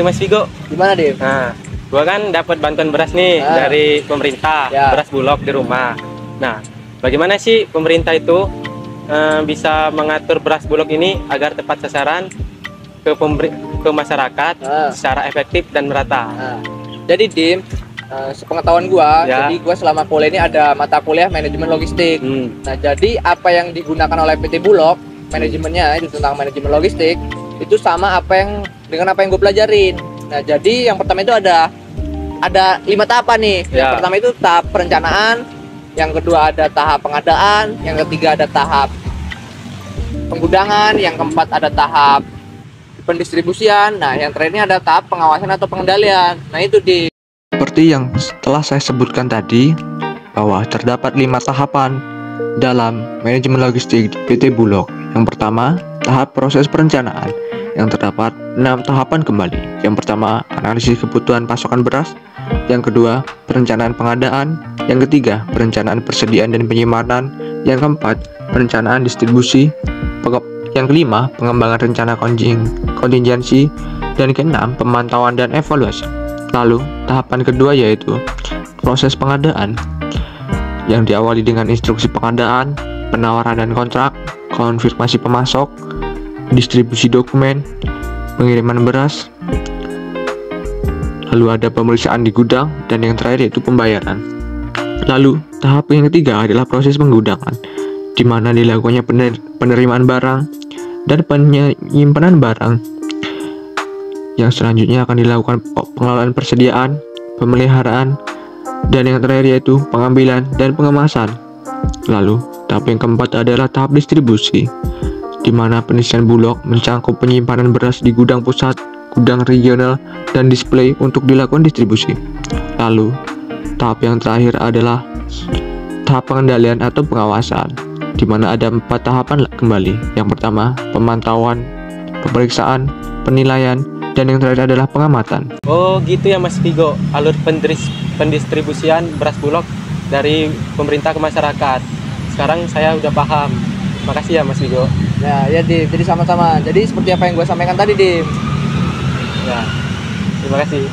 Mas Vigo, Gimana, Dim? nah, gua kan dapat bantuan beras nih dari pemerintah, beras Bulog di rumah. Nah, bagaimana sih pemerintah itu bisa mengatur beras Bulog ini agar tepat sasaran ke masyarakat secara efektif dan merata? Jadi, Dim, sepengetahuan gua, jadi gua selama kuliah ini ada mata kuliah manajemen logistik. Nah, jadi apa yang digunakan oleh PT Bulog, manajemennya itu tentang manajemen logistik, itu sama dengan apa yang gue pelajarin. Nah, jadi yang pertama itu ada 5 tahapan nih. Yang pertama itu tahap perencanaan, yang kedua ada tahap pengadaan, yang ketiga ada tahap penggudangan, yang keempat ada tahap pendistribusian. Nah, yang terakhir ini ada tahap pengawasan atau pengendalian. Nah, itu seperti yang telah saya sebutkan tadi, bahwa terdapat 5 tahapan dalam manajemen logistik di PT Bulog. Yang pertama, tahap proses perencanaan, yang terdapat 6 tahapan kembali. Yang pertama, analisis kebutuhan pasokan beras. Yang kedua, perencanaan pengadaan. Yang ketiga, perencanaan persediaan dan penyimpanan. Yang keempat, perencanaan distribusi. Yang kelima, pengembangan rencana kontingensi. Dan keenam, pemantauan dan evaluasi. Lalu, tahapan kedua yaitu proses pengadaan, yang diawali dengan instruksi pengadaan, penawaran dan kontrak, konfirmasi pemasok, distribusi dokumen, pengiriman beras, lalu ada pemeriksaan di gudang, dan yang terakhir yaitu pembayaran. Lalu tahap yang ketiga adalah proses penggudangan, di mana dilakukannya penerimaan barang dan penyimpanan barang. Yang selanjutnya akan dilakukan pengelolaan persediaan, pemeliharaan, dan yang terakhir yaitu pengambilan dan pengemasan. Lalu tahap yang keempat adalah tahap distribusi, di mana penyisian Bulog mencangkup penyimpanan beras di gudang pusat, gudang regional, dan display untuk dilakukan distribusi. Lalu, tahap yang terakhir adalah tahap pengendalian atau pengawasan, di mana ada 4 tahapan kembali. Yang pertama, pemantauan, pemeriksaan, penilaian, dan yang terakhir adalah pengamatan. Oh gitu ya Mas Vigo, alur pendistribusian beras Bulog dari pemerintah ke masyarakat. Sekarang saya udah paham. Makasih ya Mas Vigo. ya Dim, jadi sama-sama. Jadi seperti apa yang gue sampaikan tadi, Dim. Ya, terima kasih.